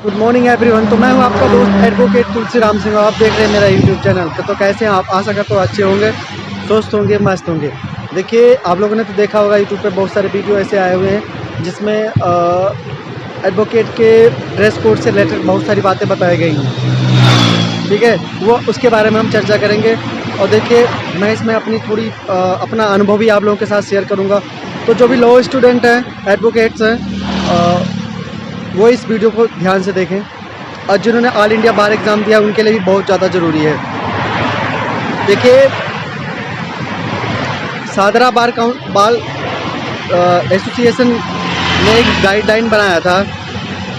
Good morning everyone. तो मैं हूं आपका दोस्त एडवोकेट तुलसी राम सिंह। आप देख रहे हैं मेरा यूट्यूब चैनल। तो कैसे हैं आप? आशा करता हूँ अच्छे होंगे, स्वस्थ होंगे, मस्त होंगे। देखिए, आप लोगों ने तो देखा होगा यूट्यूब पे बहुत सारे वीडियो ऐसे आए हुए हैं जिसमें एडवोकेट के ड्रेस कोड से रिलेटेड बहुत सारी बातें बताई गई हैं। ठीक है, वो उसके बारे में हम चर्चा करेंगे। और देखिए, मैं इसमें अपनी थोड़ी अपना अनुभव भी आप लोगों के साथ शेयर करूँगा। तो जो भी लॉ स्टूडेंट हैं, एडवोकेट्स हैं, वो इस वीडियो को ध्यान से देखें। और जिन्होंने ऑल इंडिया बार एग्ज़ाम दिया उनके लिए भी बहुत ज़्यादा ज़रूरी है। देखिए, सादरा बार एसोसिएशन ने एक गाइडलाइन बनाया था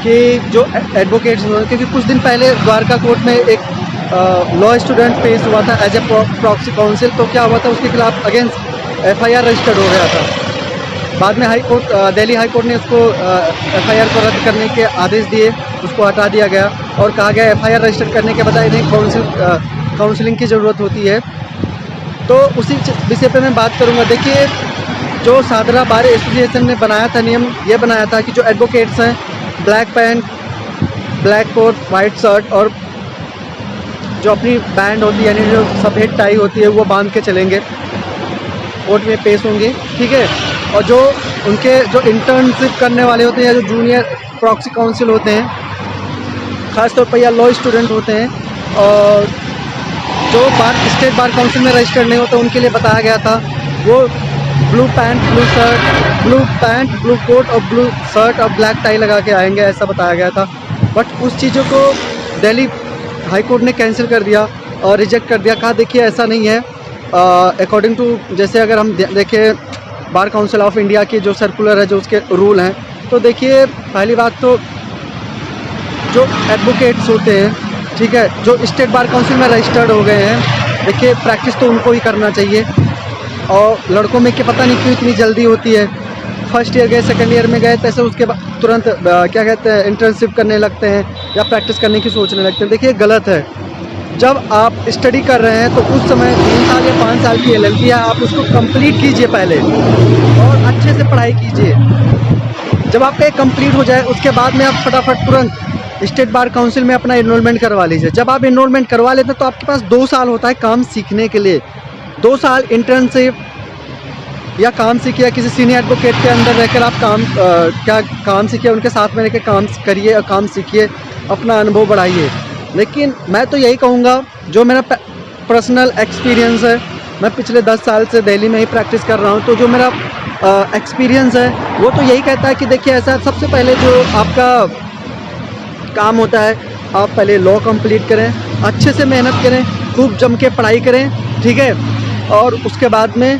कि जो एडवोकेट्स, क्योंकि कुछ दिन पहले द्वारका कोर्ट में एक लॉ स्टूडेंट फेस हुआ था एज ए प्रॉक्सी काउंसिल। तो क्या हुआ था, उसके खिलाफ अगेंस्ट FIR रजिस्टर्ड हो गया था। बाद में दिल्ली हाई कोर्ट ने उसको FIR को रद्द करने के आदेश दिए, उसको हटा दिया गया और कहा गया FIR रजिस्टर करने के बजाय इन्हें काउंसलिंग की ज़रूरत होती है। तो उसी विषय पे मैं बात करूँगा। देखिए, जो सादरा बार एसोसिएशन ने बनाया था, नियम ये बनाया था कि जो एडवोकेट्स हैं, black pant, black coat, white shirt और जो अपनी बैंड होती है, यानी जो सफ़ेद टाई होती है, वो बांध के चलेंगे, कोर्ट में पेश होंगे। ठीक है। और जो उनके जो इंटर्नशिप करने वाले होते हैं या जो जूनियर प्रॉक्सी काउंसिल होते हैं, ख़ासतौर पर या लॉ स्टूडेंट होते हैं, और जो स्टेट बार काउंसिल में रजिस्टर्ड नहीं होता, उनके लिए बताया गया था वो ब्लू पैंट, ब्लू कोट और ब्लू शर्ट और ब्लैक टाई लगा के आएंगे, ऐसा बताया गया था। बट उस चीज़ों को दिल्ली हाई कोर्ट ने कैंसिल कर दिया और रिजेक्ट कर दिया। कहा देखिए, ऐसा नहीं है। अकॉर्डिंग टू, जैसे अगर हम देखें बार काउंसिल ऑफ इंडिया की जो सर्कुलर है, जो उसके रूल हैं, तो देखिए, पहली बात तो जो एडवोकेट्स होते हैं, ठीक है, जो स्टेट बार काउंसिल में रजिस्टर्ड हो गए हैं, देखिए प्रैक्टिस तो उनको ही करना चाहिए। और लड़कों में कि पता नहीं क्यों इतनी जल्दी होती है, फर्स्ट ईयर गए, सेकेंड ईयर में गए, तैसे उसके बाद तुरंत क्या कहते हैं, इंटर्नशिप करने लगते हैं या प्रैक्टिस करने की सोचने लगते हैं। देखिए, गलत है। जब आप स्टडी कर रहे हैं तो उस समय 3 साल या 5 साल की LLB है, आप उसको कंप्लीट कीजिए पहले और अच्छे से पढ़ाई कीजिए। जब आपका एक कंप्लीट हो जाए, उसके बाद में आप फटाफट तुरंत स्टेट बार काउंसिल में अपना इनरोलमेंट करवा लीजिए। जब आप इनरोलमेंट करवा लेते हैं तो आपके पास 2 साल होता है काम सीखने के लिए। 2 साल इंटर्नशिप या काम सीखिए, किसी सीनियर एडवोकेट के अंदर रहकर आप काम सीखिए, उनके साथ में रहकर काम करिए और काम सीखिए, अपना अनुभव बढ़ाइए। लेकिन मैं तो यही कहूँगा, जो मेरा पर्सनल एक्सपीरियंस है, मैं पिछले 10 साल से दिल्ली में ही प्रैक्टिस कर रहा हूँ, तो जो मेरा एक्सपीरियंस है वो तो यही कहता है कि देखिए, ऐसा सबसे पहले जो आपका काम होता है, आप पहले लॉ कंप्लीट करें, अच्छे से मेहनत करें, खूब जम के पढ़ाई करें। ठीक है। और उसके बाद में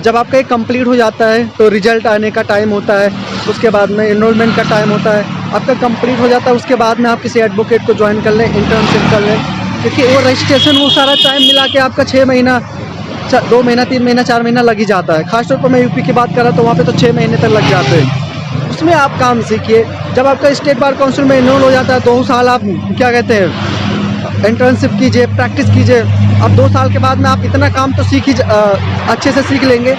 जब आपका एक कंप्लीट हो जाता है तो रिजल्ट आने का टाइम होता है, उसके बाद में इनरोलमेंट का टाइम होता है, आपका कंप्लीट हो जाता है। उसके बाद में आप किसी एडवोकेट को ज्वाइन कर लें, इंटर्नशिप कर लें, क्योंकि वो रजिस्ट्रेशन, वो सारा टाइम मिला के आपका 6 महीना, 2 महीना, 3 महीना, 4 महीना लग ही जाता है। खासतौर पर मैं यूपी की बात कर रहा हूँ, तो वहाँ पे तो 6 महीने तक लग जाते हैं। उसमें आप काम सीखिए। जब आपका स्टेट बार काउंसिल में इनरोल हो जाता है, 2 साल आप क्या कहते हैं, इंटर्नशिप कीजिए, प्रैक्टिस कीजिए। अब 2 साल के बाद में आप इतना काम तो अच्छे से सीख लेंगे।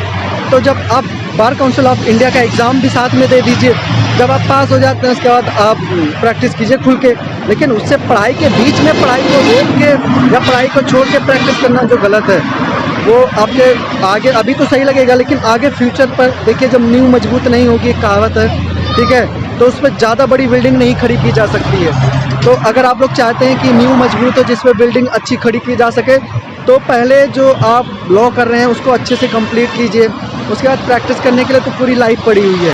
तो जब आप बार काउंसिल ऑफ इंडिया का एग्ज़ाम भी साथ में दे दीजिए, जब आप पास हो जाते हैं, उसके बाद आप प्रैक्टिस कीजिए खुल के। लेकिन उससे पढ़ाई के बीच में पढ़ाई को रोक के या पढ़ाई को छोड़ के प्रैक्टिस करना जो गलत है, वो आपके आगे अभी तो सही लगेगा, लेकिन आगे फ्यूचर पर देखिए, जब नींव मजबूत नहीं होगी, एक कहावत है, ठीक है, तो उस पर ज़्यादा बड़ी बिल्डिंग नहीं खड़ी की जा सकती है। तो अगर आप लोग चाहते हैं कि नींव मजबूत हो, जिस पर बिल्डिंग अच्छी खड़ी की जा सके, तो पहले जो आप लॉ कर रहे हैं उसको अच्छे से कंप्लीट कीजिए। उसके बाद प्रैक्टिस करने के लिए तो पूरी लाइफ पड़ी हुई है।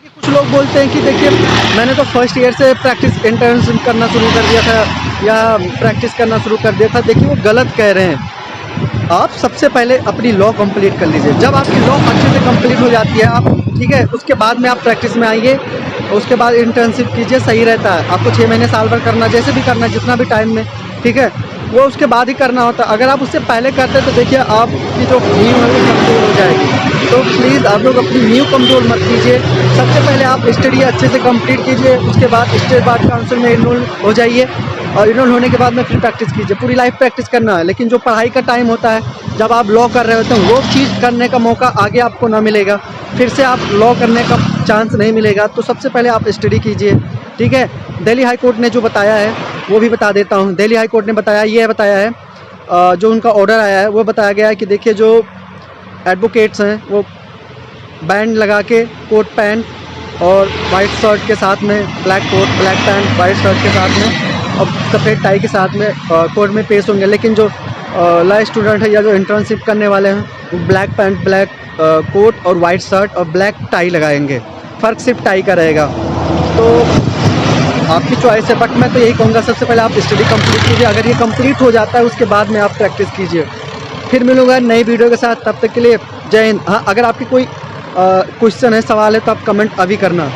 कुछ लोग बोलते हैं कि देखिए, मैंने तो फर्स्ट ईयर से प्रैक्टिस इंटर्नशिप करना शुरू कर दिया था या प्रैक्टिस करना शुरू कर दिया था। देखिए, वो गलत कह रहे हैं। आप सबसे पहले अपनी लॉ कंप्लीट कर लीजिए। जब आपकी लॉ अच्छे से कंप्लीट हो जाती है, आप ठीक है, उसके बाद में आप प्रैक्टिस में आइए, उसके बाद इंटर्नशिप कीजिए, सही रहता है। आपको 6 महीने, साल भर करना, जैसे भी करना, जितना भी टाइम में, ठीक है, वो उसके बाद ही करना होता है। अगर आप उससे पहले करते तो देखिए, आपकी जो नींव है वो कमज़ोर हो जाएगी। तो प्लीज़ आप लोग अपनी नींव कमज़ोर मत कीजिए। सबसे पहले आप स्टडी अच्छे से कंप्लीट कीजिए, उसके बाद स्टेट बार काउंसिल में इनरोल हो जाइए और इनरोल होने के बाद में फिर प्रैक्टिस कीजिए। पूरी लाइफ प्रैक्टिस करना है। लेकिन जो पढ़ाई का टाइम होता है, जब आप लॉ कर रहे होते हैं, वो चीज़ करने का मौका आगे आपको ना मिलेगा, फिर से आप लॉ करने का चांस नहीं मिलेगा। तो सबसे पहले आप स्टडी कीजिए, ठीक है। दिल्ली हाई कोर्ट ने जो बताया है वो भी बता देता हूँ। दिल्ली हाई कोर्ट ने बताया है जो उनका ऑर्डर आया है वो बताया गया है कि देखिए जो एडवोकेट्स हैं वो बैंड लगा के कोट पैंट और वाइट शर्ट के साथ में black coat black pant white shirt के साथ में और सफ़ेद टाई के साथ में कोर्ट में पेश होंगे। लेकिन जो लॉ स्टूडेंट है या जो इंटर्नशिप करने वाले हैं वो ब्लैक पैंट ब्लैक कोट और वाइट शर्ट और ब्लैक टाई लगाएंगे। फ़र्क सिर्फ टाई का रहेगा। तो आपकी चॉइस है, बट मैं तो यही कहूँगा सबसे पहले आप स्टडी कंप्लीट कीजिए। अगर ये कंप्लीट हो जाता है उसके बाद में आप प्रैक्टिस कीजिए। फिर मिलूँगा नई वीडियो के साथ, तब तक के लिए जय हिंद। हाँ, अगर आपकी कोई क्वेश्चन है, सवाल है तो आप कमेंट अभी करना।